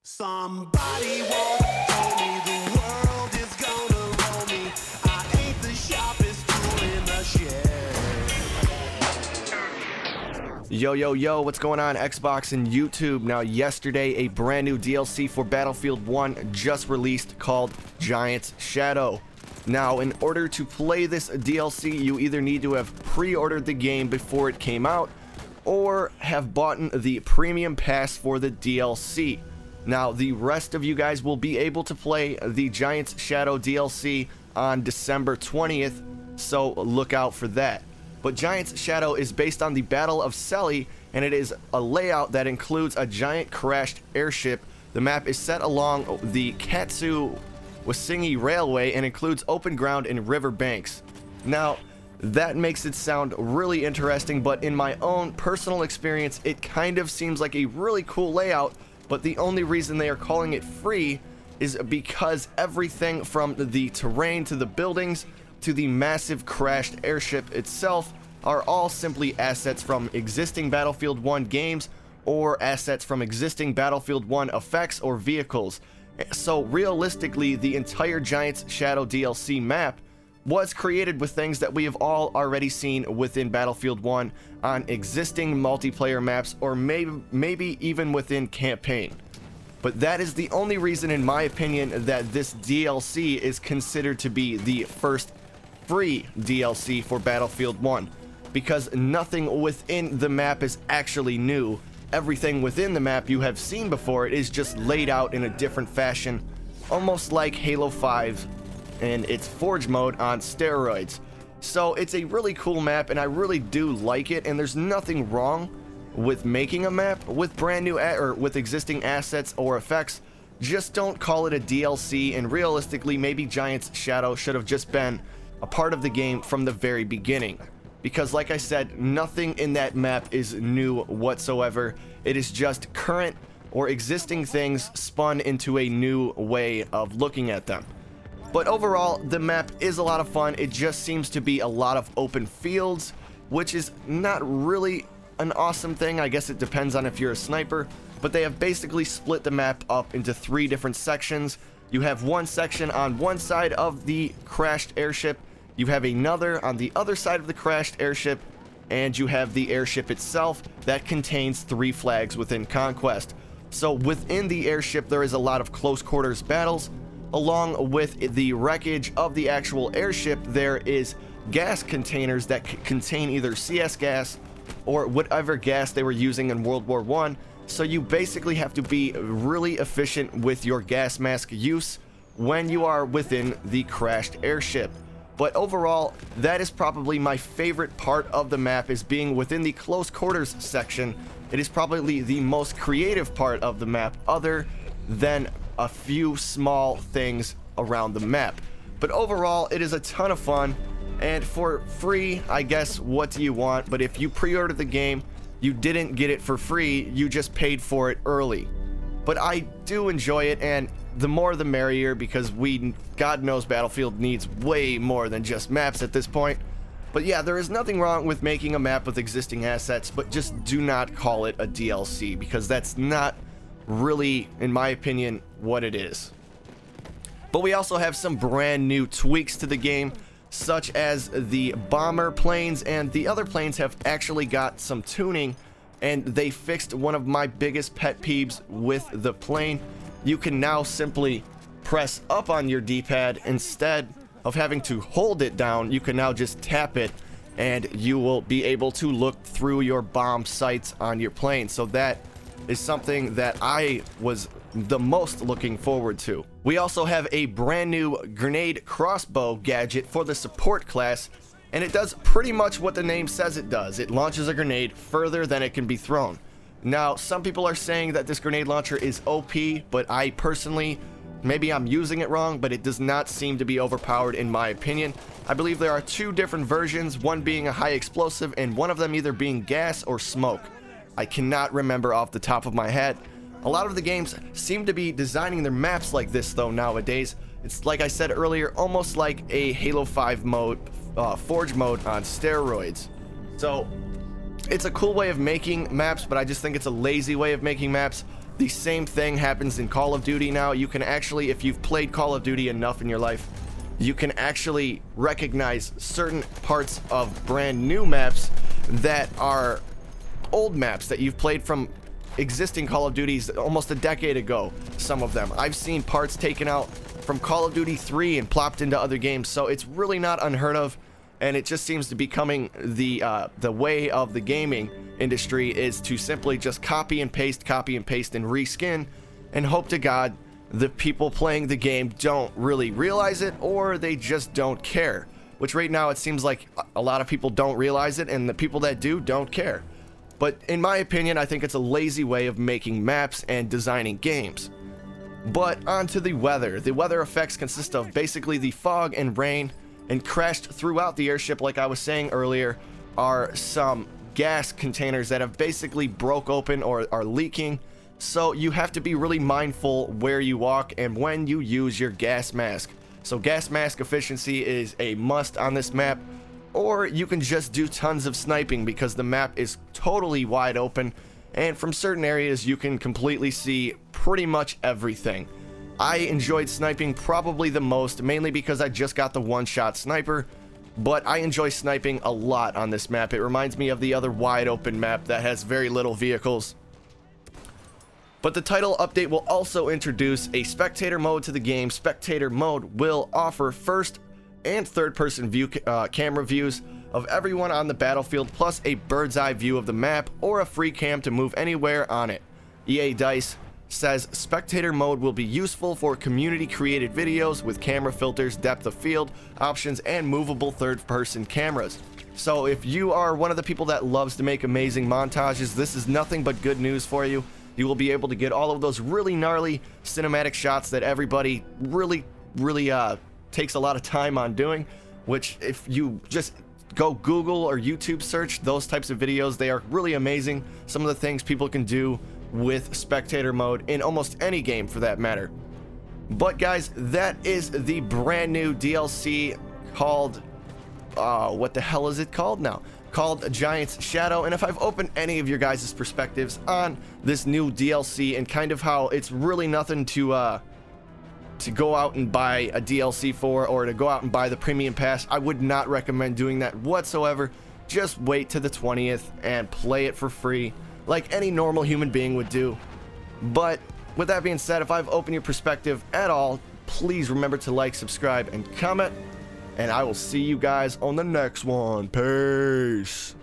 Somebody once told me the world is gonna roll me. I ain't the sharpest tool in the shed. Yo, what's going on, Xbox and YouTube? Now, yesterday, a brand new DLC for Battlefield 1 just released called Giant's Shadow. Now, in order to play this DLC, you either need to have pre-ordered the game before it came out, or have bought the premium pass for the DLC. Now, the rest of you guys will be able to play the Giant's Shadow DLC on December 20th, so look out for that. But Giant's Shadow is based on the Battle of Selly, and it is a layout that includes a giant crashed airship. The map is set along the Katsu Wasingi Railway and includes open ground and river banks. Now, that makes it sound really interesting, but in my own personal experience, it kind of seems like a really cool layout. But the only reason they are calling it free is because everything from the terrain to the buildings to the massive crashed airship itself are all simply assets from existing Battlefield 1 games or assets from existing Battlefield 1 effects or vehicles. So realistically, the entire Giant's Shadow DLC map was created with things that we have all already seen within Battlefield 1 on existing multiplayer maps, or maybe even within campaign. But that is the only reason, in my opinion, that this DLC is considered to be the first free DLC for Battlefield 1, because nothing within the map is actually new. Everything within the map you have seen before. It is just laid out in a different fashion, almost like Halo 5 and its Forge mode on steroids. So it's a really cool map, and I really do like it, and there's nothing wrong with making a map with brand new or with existing assets or effects. Just don't call it a DLC, and realistically, maybe Giant's Shadow should have just been a part of the game from the very beginning. Because like I said, nothing in that map is new whatsoever. It is just current or existing things spun into a new way of looking at them. But overall, the map is a lot of fun. It just seems to be a lot of open fields, which is not really an awesome thing. I guess it depends on if you're a sniper, but they have basically split the map up into 3 different sections. You have one section on one side of the crashed airship, you have another on the other side of the crashed airship, and you have the airship itself that contains 3 flags within Conquest. So within the airship, there is a lot of close quarters battles. Along with the wreckage of the actual airship, there is gas containers that contain either CS gas or whatever gas they were using in World War I. So you basically have to be really efficient with your gas mask use when you are within the crashed airship. But overall, that is probably my favorite part of the map, is being within the close quarters section. It is probably the most creative part of the map, other than a few small things around the map. But overall, it is a ton of fun, and for free, I guess, what do you want? But if you pre-ordered the game, you didn't get it for free, you just paid for it early. But I do enjoy it, and the more the merrier, because God knows Battlefield needs way more than just maps at this point. But yeah, there is nothing wrong with making a map with existing assets, but just do not call it a DLC, because that's not really, in my opinion, what it is. But we also have some brand new tweaks to the game, such as the bomber planes, and the other planes have actually got some tuning, and they fixed one of my biggest pet peeves with the plane. You can now simply press up on your D-pad instead of having to hold it down. You can now just tap it, and you will be able to look through your bomb sights on your plane. So that is something that I was the most looking forward to. We also have a brand new grenade crossbow gadget for the support class, and it does pretty much what the name says it does. It launches a grenade further than it can be thrown. Now, some people are saying that this grenade launcher is OP, but I personally, maybe I'm using it wrong, but it does not seem to be overpowered in my opinion. I believe there are 2 different versions, one being a high explosive and one of them either being gas or smoke. I cannot remember off the top of my head. A lot of the games seem to be designing their maps like this though nowadays. It's, like I said earlier, almost like a Halo 5 mode, Forge mode on steroids. So it's a cool way of making maps, but I just think it's a lazy way of making maps. The same thing happens in Call of Duty now. You can actually, if you've played Call of Duty enough in your life, you can actually recognize certain parts of brand new maps that are old maps that you've played from existing Call of Duties almost a decade ago. Some of them I've seen parts taken out from Call of Duty 3 and plopped into other games, so it's really not unheard of, and it just seems to be becoming the way of the gaming industry, is to simply just copy and paste and reskin, and hope to God the people playing the game don't really realize it, or they just don't care, which right now it seems like a lot of people don't realize it, and the people that do don't care. But in my opinion, I think it's a lazy way of making maps and designing games. But on to the weather. The weather effects consist of basically the fog and rain, and crashed throughout the airship, like I was saying earlier, are some gas containers that have basically broke open or are leaking. So you have to be really mindful where you walk and when you use your gas mask. So gas mask efficiency is a must on this map, or you can just do tons of sniping because the map is totally wide open, and from certain areas you can completely see pretty much everything. I enjoyed sniping probably the most, mainly because I just got the one-shot sniper, but I enjoy sniping a lot on this map. It reminds me of the other wide open map that has very little vehicles. But the title update will also introduce a spectator mode to the game. Spectator mode will offer first and third person view camera views of everyone on the battlefield, plus a bird's eye view of the map or a free cam to move anywhere on it. EA Dice says spectator mode will be useful for community created videos with camera filters, depth of field options, and movable third person cameras. So if you are one of the people that loves to make amazing montages, this is nothing but good news for you. You will be able to get all of those really gnarly cinematic shots that everybody really takes a lot of time on doing, which if you just go Google or YouTube search those types of videos, they are really amazing. Some of the things people can do with spectator mode in almost any game for that matter. But guys, that is the brand new DLC called what the hell is it called now? Called Giant's Shadow. And if I've opened any of your guys' perspectives on this new DLC and kind of how it's really nothing to go out and buy a DLC for, or to go out and buy the premium pass, I would not recommend doing that whatsoever. Just wait to the 20th and play it for free like any normal human being would do. But with that being said, if I've opened your perspective at all, please remember to like, subscribe, and comment, and I will see you guys on the next one. Peace.